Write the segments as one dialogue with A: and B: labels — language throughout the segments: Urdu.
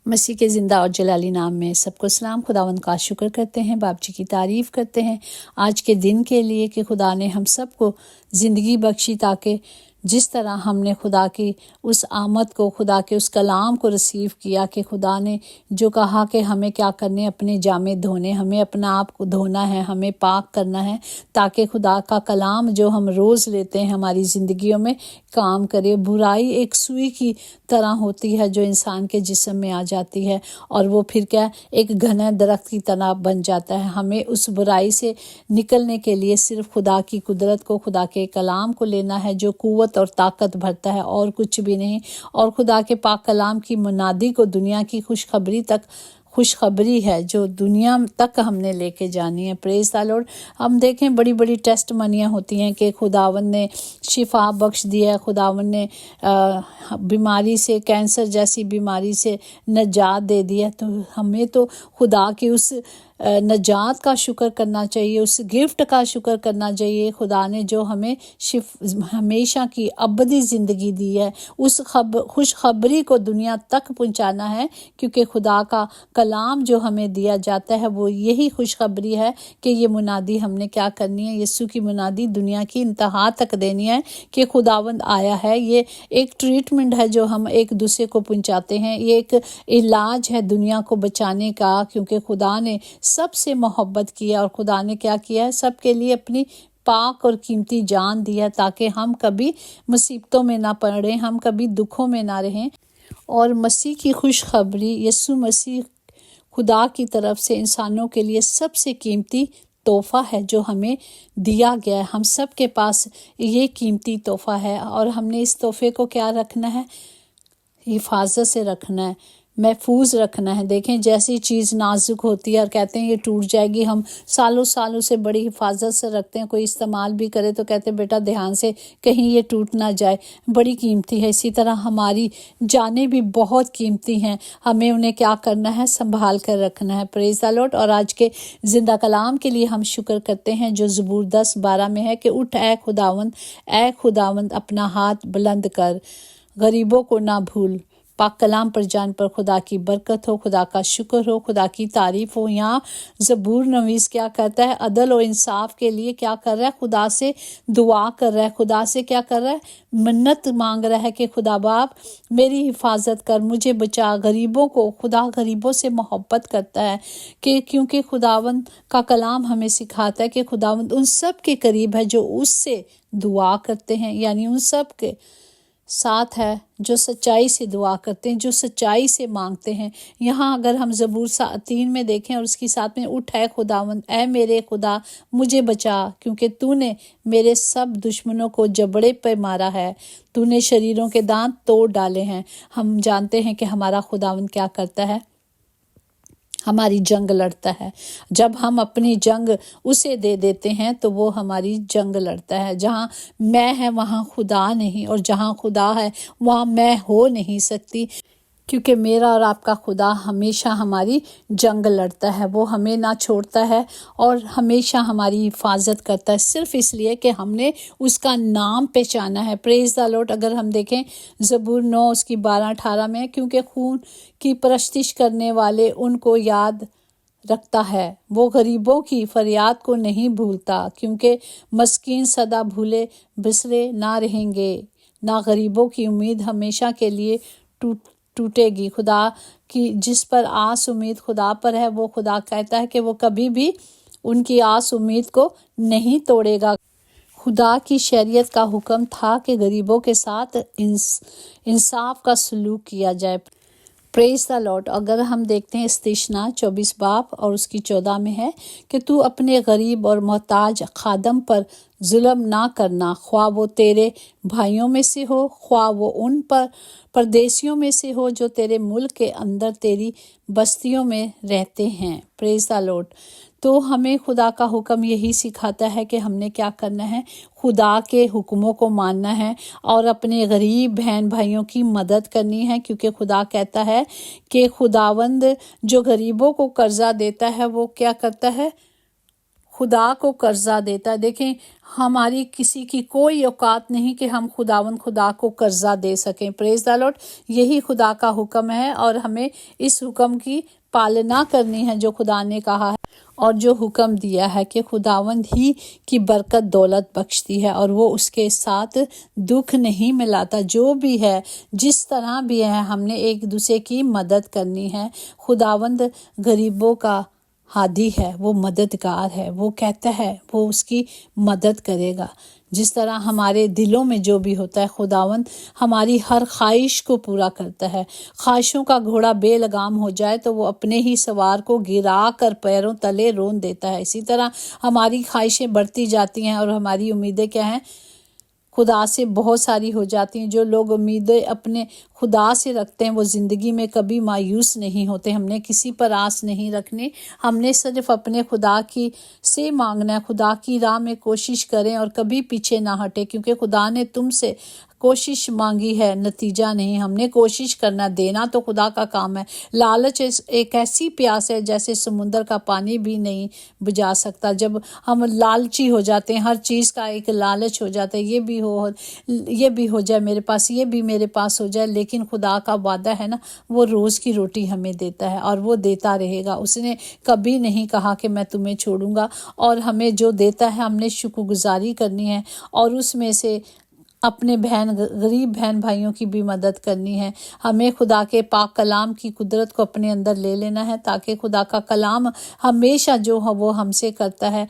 A: مسیح کے زندہ اور جلالی نام میں سب کو سلام۔ خداوند کا شکر کرتے ہیں، باپ جی کی تعریف کرتے ہیں آج کے دن کے لیے کہ خدا نے ہم سب کو زندگی بخشی، تاکہ جس طرح ہم نے خدا کی اس آمد کو، خدا کے اس کلام کو ریسیو کیا کہ خدا نے جو کہا کہ ہمیں کیا کرنے، اپنے جامے دھونے، ہمیں اپنا آپ کو دھونا ہے، ہمیں پاک کرنا ہے، تاکہ خدا کا کلام جو ہم روز لیتے ہیں ہماری زندگیوں میں کام کرے۔ برائی ایک سوئی کی طرح ہوتی ہے جو انسان کے جسم میں آ جاتی ہے، اور وہ پھر کیا ایک گھنا درخت کی طرح بن جاتا ہے۔ ہمیں اس برائی سے نکلنے کے لیے صرف خدا کی قدرت کو، خدا کے کلام کو لینا ہے جو قوت اور طاقت بھرتا ہے، اور کچھ بھی نہیں۔ اور خدا کے پاک کلام کی منادی کو دنیا کی خوشخبری ہے جو دنیا تک ہم نے لے کے جانی ہے۔ پریز دی لارڈ۔ ہم دیکھیں بڑی بڑی ٹیسٹ منیاں ہوتی ہیں کہ خداوند نے شفا بخش دیا ہے، خداوند نے بیماری سے، کینسر جیسی بیماری سے نجات دے دیا۔ تو ہمیں تو خدا کی اس نجات کا شکر کرنا چاہیے، اس گفٹ کا شکر کرنا چاہیے خدا نے جو ہمیں ہمیشہ کی ابدی زندگی دی ہے۔ اس خوشخبری کو دنیا تک پہنچانا ہے، کیونکہ خدا کا کلام جو ہمیں دیا جاتا ہے وہ یہی خوشخبری ہے کہ یہ منادی ہم نے کیا کرنی ہے، یسوع کی منادی دنیا کی انتہا تک دینی ہے کہ خداوند آیا ہے۔ یہ ایک ٹریٹمنٹ ہے جو ہم ایک دوسرے کو پہنچاتے ہیں، یہ ایک علاج ہے دنیا کو بچانے کا، کیونکہ خدا نے سب سے محبت کیا، اور خدا نے کیا کیا ہے، سب کے لیے اپنی پاک اور قیمتی جان دی ہے، تاکہ ہم کبھی مصیبتوں میں نہ پڑیں، ہم کبھی دکھوں میں نہ رہیں۔ اور مسیح کی خوشخبری، یسوع مسیح خدا کی طرف سے انسانوں کے لیے سب سے قیمتی تحفہ ہے جو ہمیں دیا گیا ہے۔ ہم سب کے پاس یہ قیمتی تحفہ ہے، اور ہم نے اس تحفے کو کیا رکھنا ہے؟ حفاظت سے رکھنا ہے، محفوظ رکھنا ہے۔ دیکھیں جیسی چیز نازک ہوتی ہے اور کہتے ہیں یہ ٹوٹ جائے گی، ہم سالوں سے بڑی حفاظت سے رکھتے ہیں، کوئی استعمال بھی کرے تو کہتے ہیں بیٹا دھیان سے کہیں یہ ٹوٹ نہ جائے، بڑی قیمتی ہے۔ اسی طرح ہماری جانیں بھی بہت قیمتی ہیں، ہمیں انہیں کیا کرنا ہے؟ سنبھال کر رکھنا ہے۔ پریز دی لارڈ۔ اور آج کے زندہ کلام کے لیے ہم شکر کرتے ہیں جو زبور 10:12 میں ہے کہ اٹھ اے خداوند اپنا ہاتھ بلند کر، غریبوں کو نہ بھول۔ پاک کلام پر جان پر خدا کی برکت ہو، خدا کا شکر ہو، خدا کی تعریف ہو۔ یہاں زبور نویس کیا کرتا ہے؟ عدل و انصاف کے لیے کیا کر رہا ہے؟ خدا سے دعا کر رہا ہے، خدا سے کیا کر رہا ہے؟ منت مانگ رہا ہے کہ خدا باپ میری حفاظت کر، مجھے بچا۔ غریبوں کو، خدا غریبوں سے محبت کرتا ہے، کہ کیونکہ خداوند کا کلام ہمیں سکھاتا ہے کہ خداوند ان سب کے قریب ہے جو اس سے دعا کرتے ہیں، یعنی ان سب کے ساتھ ہے جو سچائی سے دعا کرتے ہیں، جو سچائی سے مانگتے ہیں۔ یہاں اگر ہم زبور 3 میں دیکھیں اور اس کی ساتھ میں اٹھ اے خداوند، اے میرے خدا مجھے بچا، کیونکہ تو نے میرے سب دشمنوں کو جبڑے پہ مارا ہے، تو نے شریروں کے دانت توڑ ڈالے ہیں۔ ہم جانتے ہیں کہ ہمارا خداوند کیا کرتا ہے؟ ہماری جنگ لڑتا ہے۔ جب ہم اپنی جنگ اسے دے دیتے ہیں تو وہ ہماری جنگ لڑتا ہے۔ جہاں میں ہے وہاں خدا نہیں، اور جہاں خدا ہے وہاں میں ہو نہیں سکتی، کیونکہ میرا اور آپ کا خدا ہمیشہ ہماری جنگ لڑتا ہے، وہ ہمیں نہ چھوڑتا ہے اور ہمیشہ ہماری حفاظت کرتا ہے، صرف اس لیے کہ ہم نے اس کا نام پہچانا ہے۔ پریز دی لارڈ۔ اگر ہم دیکھیں زبور 9 اس کی 12-18 میں، کیونکہ خون کی پرستش کرنے والے ان کو یاد رکھتا ہے، وہ غریبوں کی فریاد کو نہیں بھولتا، کیونکہ مسکین سدا بھولے بسرے نہ رہیں گے، نہ غریبوں کی امید ہمیشہ کے لیے ٹوٹے گی۔ خدا کی جس پر آس امید خدا پر ہے، وہ خدا کہتا ہے کہ وہ کبھی بھی ان کی آس امید کو نہیں توڑے گا۔ خدا کی شریعت کا حکم تھا کہ غریبوں کے ساتھ انصاف کا سلوک کیا جائے۔ پریز دی لارڈ۔ اگر ہم دیکھتے ہیں استثنا 24 باب اور اس کی 14 میں ہے کہ تو اپنے غریب اور محتاج خادم پر ظلم نہ کرنا، خواہ وہ تیرے بھائیوں میں سے ہو، خواہ وہ ان پردیسیوں میں سے ہو جو تیرے ملک کے اندر تیری بستیوں میں رہتے ہیں۔ پریز دی لارڈ۔ تو ہمیں خدا کا حکم یہی سکھاتا ہے کہ ہم نے کیا کرنا ہے؟ خدا کے حکموں کو ماننا ہے اور اپنے غریب بہن بھائیوں کی مدد کرنی ہے، کیونکہ خدا کہتا ہے کہ خداوند جو غریبوں کو قرضہ دیتا ہے وہ کیا کرتا ہے؟ خدا کو قرضہ دیتا ہے۔ دیکھیں ہماری کسی کی کوئی اوقات نہیں کہ ہم خدا کو قرضہ دے سکیں۔ پریز دی لارڈ، یہی خدا کا حکم ہے اور ہمیں اس حکم کی پالنا کرنی ہے جو خدا نے کہا ہے اور جو حکم دیا ہے کہ خداوند ہی کی برکت دولت بخشتی ہے اور وہ اس کے ساتھ دکھ نہیں ملاتا۔ جو بھی ہے، جس طرح بھی ہے، ہم نے ایک دوسرے کی مدد کرنی ہے۔ خداوند غریبوں کا ہادی ہے، وہ مددگار ہے، وہ کہتا ہے وہ اس کی مدد کرے گا۔ جس طرح ہمارے دلوں میں جو بھی ہوتا ہے، خداوند ہماری ہر خواہش کو پورا کرتا ہے۔ خواہشوں کا گھوڑا بے لگام ہو جائے تو وہ اپنے ہی سوار کو گرا کر پیروں تلے رون دیتا ہے۔ اسی طرح ہماری خواہشیں بڑھتی جاتی ہیں اور ہماری امیدیں کیا ہیں؟ خدا سے بہت ساری ہو جاتی ہیں۔ جو لوگ امیدیں اپنے خدا سے رکھتے ہیں وہ زندگی میں کبھی مایوس نہیں ہوتے۔ ہم نے کسی پر آس نہیں رکھنی، ہم نے صرف اپنے خدا کی سے مانگنا ہے۔ خدا کی راہ میں کوشش کریں اور کبھی پیچھے نہ ہٹے، کیونکہ خدا نے تم سے کوشش مانگی ہے، نتیجہ نہیں۔ ہم نے کوشش کرنا، دینا تو خدا کا کام ہے۔ لالچ ایک ایسی پیاس ہے جیسے سمندر کا پانی بھی نہیں بجھا سکتا۔ جب ہم لالچی ہو جاتے ہیں، ہر چیز کا ایک لالچ ہو جاتا ہے، یہ بھی ہو جائے میرے پاس، یہ بھی میرے پاس ہو جائے، لیکن خدا کا وعدہ ہے نا، وہ روز کی روٹی ہمیں دیتا ہے اور وہ دیتا رہے گا۔ اس نے کبھی نہیں کہا کہ میں تمہیں چھوڑوں گا، اور ہمیں جو دیتا ہے ہم نے شکر گزاری کرنی ہے اور اس میں سے اپنے غریب بہن بھائیوں کی بھی مدد کرنی ہے۔ ہمیں خدا کے پاک کلام کی قدرت کو اپنے اندر لے لینا ہے تاکہ خدا کا کلام ہمیشہ جو ہے وہ ہم سے کرتا ہے،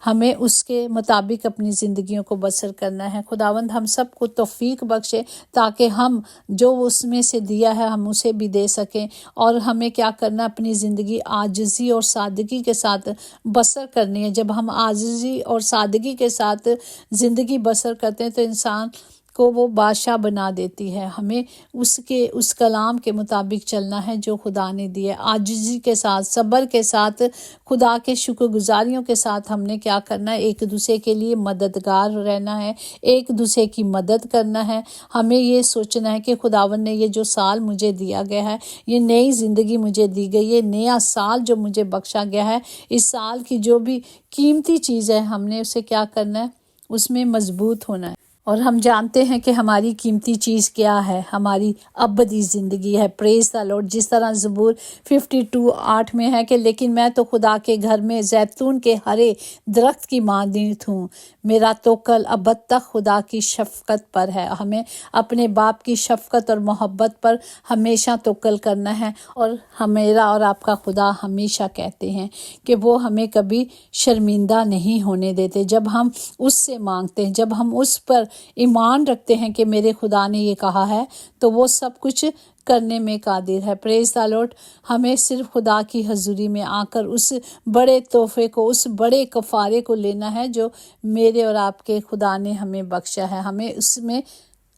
A: ہمیں اس کے مطابق اپنی زندگیوں کو بسر کرنا ہے۔ خداوند ہم سب کو توفیق بخشے تاکہ ہم جو اس میں سے دیا ہے ہم اسے بھی دے سکیں، اور ہمیں کیا کرنا، اپنی زندگی عاجزی اور سادگی کے ساتھ بسر کرنی ہے۔ جب ہم عاجزی اور سادگی کے ساتھ زندگی بسر کرتے ہیں تو انسان کو وہ بادشاہ بنا دیتی ہے۔ ہمیں اس کلام کے مطابق چلنا ہے جو خدا نے دیا ہے۔ عاجزی کے ساتھ، صبر کے ساتھ، خدا کے شکر گزاریوں کے ساتھ ہم نے کیا کرنا ہے، ایک دوسرے کے لیے مددگار رہنا ہے، ایک دوسرے کی مدد کرنا ہے۔ ہمیں یہ سوچنا ہے کہ خداوند نے یہ جو سال مجھے دیا گیا ہے، یہ نئی زندگی مجھے دی گئی ہے، نیا سال جو مجھے بخشا گیا ہے، اس سال کی جو بھی قیمتی چیز ہے ہم نے اسے کیا کرنا ہے، اس میں مضبوط ہونا ہے۔ اور ہم جانتے ہیں کہ ہماری قیمتی چیز کیا ہے، ہماری ابدی زندگی ہے۔ پریز دی لارڈ، جس طرح زبور 52:8 میں ہے کہ لیکن میں تو خدا کے گھر میں زیتون کے ہرے درخت کی مانند ہوں، میرا توکل ابد تک خدا کی شفقت پر ہے۔ ہمیں اپنے باپ کی شفقت اور محبت پر ہمیشہ توکل کرنا ہے، اور میرا اور آپ کا خدا ہمیشہ کہتے ہیں کہ وہ ہمیں کبھی شرمندہ نہیں ہونے دیتے۔ جب ہم اس سے مانگتے ہیں، جب ہم اس پر ایمان رکھتے ہیں کہ میرے خدا نے یہ کہا ہے، تو وہ سب کچھ کرنے میں قادر ہے۔ پریز دی لارڈ، ہمیں صرف خدا کی حضوری میں آ کر اس بڑے تحفے کو، اس بڑے کفارے کو لینا ہے جو میرے اور آپ کے خدا نے ہمیں بخشا ہے۔ ہمیں اس میں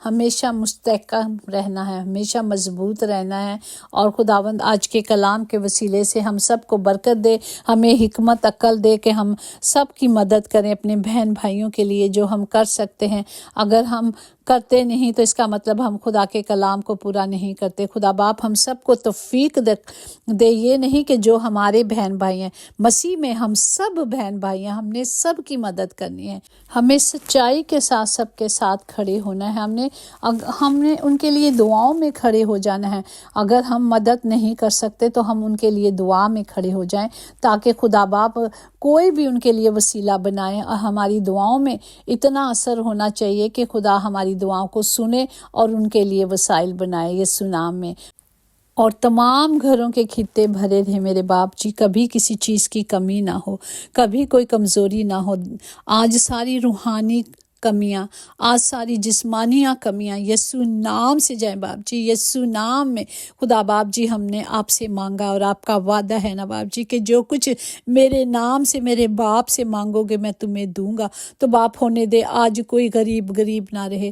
A: ہمیشہ مستحکم رہنا ہے، ہمیشہ مضبوط رہنا ہے، اور خداوند آج کے کلام کے وسیلے سے ہم سب کو برکت دے، ہمیں حکمت عقل دے کہ ہم سب کی مدد کریں اپنے بہن بھائیوں کے لیے جو ہم کر سکتے ہیں۔ اگر ہم کرتے نہیں تو اس کا مطلب ہم خدا کے کلام کو پورا نہیں کرتے۔ خدا باپ ہم سب کو توفیق دے، یہ نہیں کہ جو ہمارے بہن بھائی ہیں مسیح میں، ہم سب بہن بھائی ہیں، ہم نے سب کی مدد کرنی ہے، ہمیں سچائی کے ساتھ سب کے ساتھ کھڑے ہونا ہے، ہم نے ان کے لیے دعاؤں میں کھڑے ہو جانا ہے۔ اگر ہم مدد نہیں کر سکتے تو ہم ان کے لیے دعا میں کھڑے ہو جائیں تاکہ خدا باپ کوئی بھی ان کے لیے وسیلہ بنائے، اور ہماری دعاؤں میں اتنا اثر ہونا چاہیے کہ خدا ہماری دعاؤں کو سنے اور ان کے لیے وسائل بنائے یسوع نام میں۔ اور تمام گھروں کے خطے بھرے رہے میرے باپ جی، کبھی کسی چیز کی کمی نہ ہو، کبھی کوئی کمزوری نہ ہو۔ آج ساری روحانی کمیاں، آج ساری جسمانی کمیاں یسوع نام سے جائیں باپ جی، یسوع نام میں۔ خدا باپ جی، ہم نے آپ سے مانگا اور آپ کا وعدہ ہے نا باپ جی کہ جو کچھ میرے نام سے میرے باپ سے مانگو گے میں تمہیں دوں گا۔ تو باپ ہونے دے آج کوئی غریب نہ رہے،